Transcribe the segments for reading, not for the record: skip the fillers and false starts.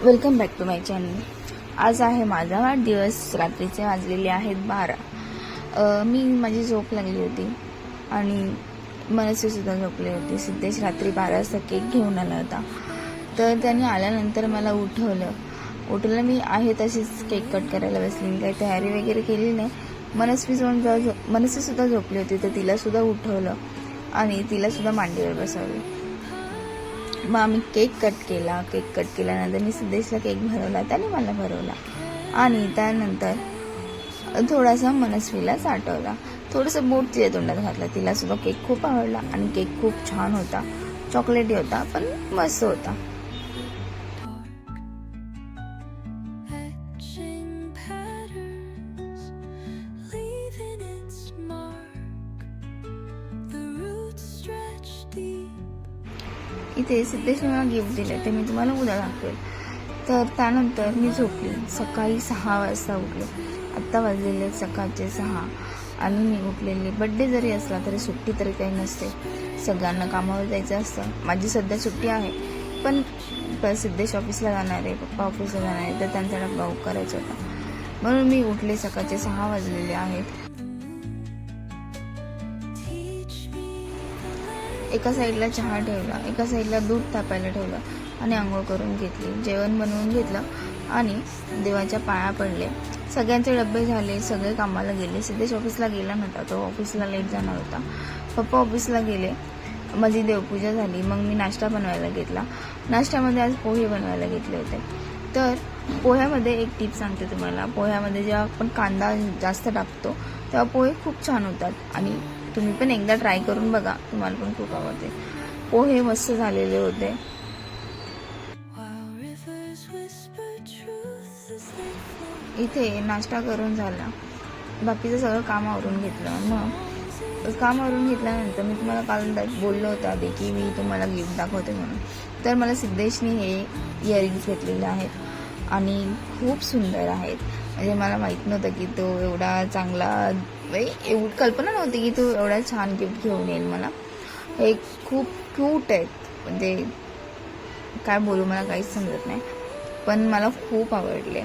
Welcome back to my channel. आज आहे माझा वाढदिवस। रात्रीचे वाजलेले आहेत 12। मी माझी झोप लागली होती आणि मनस्वीसुद्धा झोपली होती। सिद्धेश रात्री 12 वाजता केक घेऊन आला होता, तर त्याने आल्यानंतर मला उठवलं। मी आहे तशीच केक कट करायला बसली, मी काही तयारी वगैरे केली नाही। मनस्वीसुद्धा झोपली होती, तर तिलासुद्धा उठवलं आणि तिलासुद्धा मांडीवर बसवलं। मग आम्ही केक कट केल्यानंतर मी सिद्धेशला केक भरवला, त्याने मला भरवला आणि त्यानंतर थोडासा मनस्वीला चाटवला, थोडंसं बोट तिच्या तोंडात घातलं। तिलासुद्धा केक खूप आवडला आणि केक खूप छान होता, चॉकलेटी होता पण मस्त होता। इथे सिद्धेशने मला गिफ्ट दिले, ते मी तुम्हाला उद्या दाखवेल। तर त्यानंतर मी झोपली। सकाळी 6 वाजता उठले। आत्ता वाजलेले सकाळचे 6 आणि मी उठलेली। बड्डे जरी असला तरी सुट्टी तरी काही नसते, सगळ्यांना कामावर जायचं असतं। माझी सध्या सुट्टी आहे, पण सिद्धेश ऑफिसला जाणार आहे, पप्पा ऑफिसला जाणार आहे, तर त्यांचा डब्बा करायचा होता, म्हणून मी उठले। सकाळचे 6 वाजलेले आहेत। एका साईडला चहा ठेवला, एका साईडला दूध तापायला ठेवलं आणि आंघोळ करून घेतली, जेवण बनवून घेतलं आणि देवाच्या पाया पडले। सगळ्यांचे डब्बे झाले, सगळे कामाला गेले। सिद्धेश ऑफिसला गेला नव्हता, तो ऑफिसला लेट जाणार होता। पप्पा ऑफिसला गेले, माझी देवपूजा झाली। मग मी नाश्ता बनवायला घेतला। नाश्त्यामध्ये आज पोहे बनवायला घेतले होते। तर पोह्यामध्ये एक टीप सांगते तुम्हाला। पोह्यामध्ये जेव्हा आपण कांदा जास्त टाकतो तेव्हा पोहे खूप छान होतात आणि तुम्ही पण एकदा ट्राय करून बघा, तुम्हाला पण खूप आवडते। पोहे मस्त झालेले होते। इथे नाश्ता करून झाला, बाकीचं सगळं काम आवरून घेतलं। मग काम आवरून घेतल्यानंतर मी तुम्हाला काल बोललो होतं आधी की मी तुम्हाला गिफ्ट दाखवते म्हणून, तर मला सिद्धेशने हे इयरिंग्स घेतलेले आहेत आणि खूप सुंदर आहेत। म्हणजे मला माहीत नव्हतं की तो एवढा चांगला, एवढी कल्पना नव्हती की तो एवढा छान गिफ्ट घेऊन येईल मला। हे खूप क्यूट आहेत, म्हणजे काय बोलू, मला काहीच समजत नाही, पण मला खूप आवडले,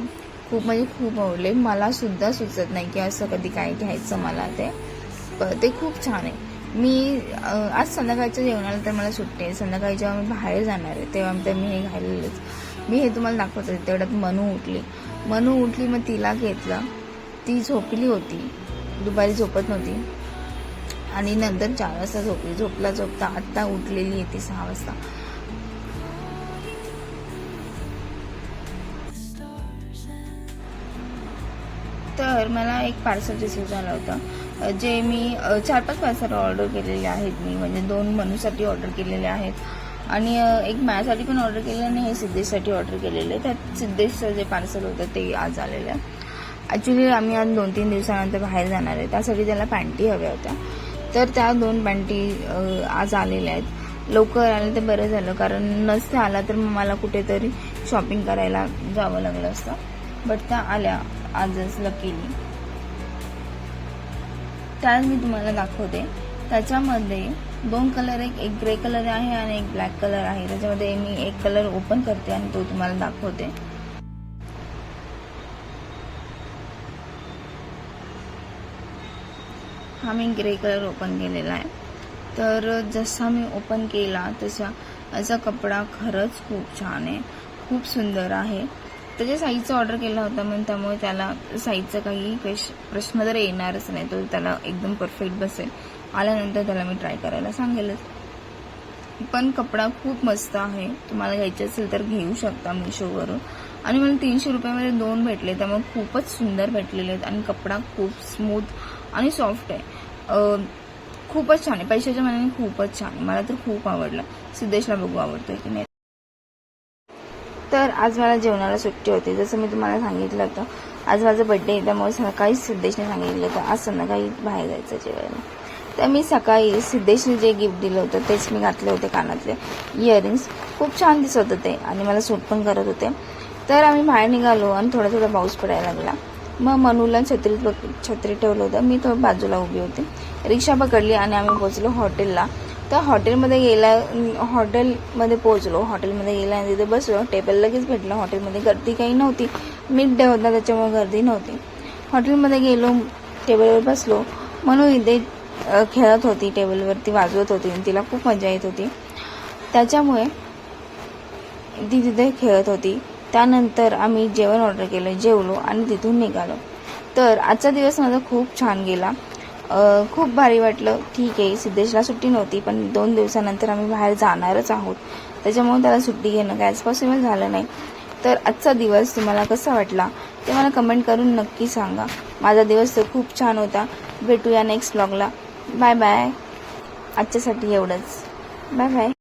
खूप म्हणजे खूप आवडले। मला सुद्धा सुचत नाही की असं कधी काय घ्यायचं मला, ते खूप छान आहे। मी आज संध्याकाळच्या जेवणाला तर मला सुट्टी आहे, संध्याकाळी जेव्हा मी बाहेर जाणार आहे तेव्हा तर मी हे घालेलंच। मी हे तुम्हाला दाखवत होते, तेवढ्यात मनू उठली, मग तिला घेतलं। ती झोपली होती, दुपारी झोपत नव्हती आणि नंतर 4 वाजता झोपली। झोपता आत्ता उठलेली आहे ती 6 वाजता। तर मला एक पार्सल रिसीव्ह झालं होतं, जे मी 4-5 पार्सल ऑर्डर केलेले आहेत मी, म्हणजे 2 मनूसाठी ऑर्डर केलेले आहेत आणि एक माझ्यासाठी पण ऑर्डर केलेलं आणि हे सिद्धेशसाठी ऑर्डर केलेलं आहे। त्यात सिद्धेशचं जे पार्सल होतं ते आज आलेलं आहे। ॲक्च्युली आम्ही आज 2-3 दिवसानंतर बाहेर जाणार आहे, त्यासाठी त्याला पॅन्टी हव्या होत्या, तर त्या 2 पॅन्टी आज आलेल्या आहेत। लवकर आलं तर बरं झालं, कारण नसते आला तर मग मला कुठेतरी शॉपिंग करायला जावं लागलं असतं, बट त्या आल्या आजच लकीली। त्यात मी तुम्हाला दाखवते। त्याच्यामध्ये 2 कलर, एक ग्रे कलर आहे आणि एक ब्लॅक कलर आहे। त्याच्यामध्ये मी एक कलर ओपन करते आणि तो तुम्हाला दाखवते। हा मी ग्रे कलर ओपन केलेला आहे। तर जसा मी ओपन केला तसा याचा कपडा खरंच खूप छान आहे, खूप सुंदर आहे। त्याच्या साईजचा ऑर्डर केला होता, म्हणून त्यामुळे त्याला साईजचा काही प्रश्न तर येणारच नाही, तो त्याला एकदम परफेक्ट बसेल। आल्यानंतर त्याला मी ट्राय करायला सांगेलच। पण कपडा खूप मस्त आहे, तुम्हाला घ्यायचे असेल तर घेऊ शकता मिशोवरून। आणि मला 300 रुपयामध्ये 2 भेटले, त्यामुळे खूपच सुंदर भेटलेले आहेत आणि कपडा खूप स्मूथ आणि सॉफ्ट आहे। खूपच छान आहे, पैशाच्या मानाने खूपच छान आहे। मला तर खूप आवडलं। सिद्धेशला बघू आवडतोय की नाही। तर आज मला जेवणाला सुट्टी होती, जसं मी तुम्हाला सांगितलं होतं। आज माझा बड्डे आहे, त्यामुळे सकाळी सिद्धेशने सांगितलं होतं आज संध्याकाळी बाहेर जायचं जेवायला। तर मी सकाळी सिद्धेशने जे गिफ्ट दिलं होतं तेच मी घातले होते, कानातले इयरिंग्स खूप छान दिसत होते आणि मला सूट पण करत होते। तर आम्ही बाहेर निघालो आणि थोडा पाऊस पडायला लागला। मग मनूला छत्री ठेवलं होतं, मी थोडं बाजूला उभी होते। रिक्षा पकडली आणि आम्ही पोहोचलो हॉटेलला। तर हॉटेलमध्ये पोहोचलो. हॉटेलमध्ये गेला आणि तिथे बसलो. टेबल लगेच भेटलं. हॉटेलमध्ये गर्दी काही नव्हती, मिड डे होता त्याच्यामुळे गर्दी नव्हती. हॉटेलमध्ये गेलो, टेबलवर बसलो. म्हणून इथे खेळत होती, टेबलवरती वाजवत होती आणि तिला खूप मजा येत होती, त्याच्यामुळे ती तिथे खेळत होती. त्यानंतर आम्ही जेवण ऑर्डर केलं, जेवलो आणि तिथून निघालो. तर आजचा दिवस माझा खूप छान गेला. खूप भारी वाटलं. ठीक आहे, सिद्धेशला सुट्टी नव्हती, पण 2 दिवसानंतर आम्ही बाहेर जाणारच आहोत, त्याच्यामुळे त्याला सुट्टी घेणं काहीच पॉसिबल झालं नाही. तर आजचा दिवस तुम्हाला कसा वाटला ते मला कमेंट करून नक्की सांगा. माझा दिवस तर खूप छान होता. भेटूया नेक्स्ट व्लॉगला. Bye bye. आजच्यासाठी एवढंच. Bye bye.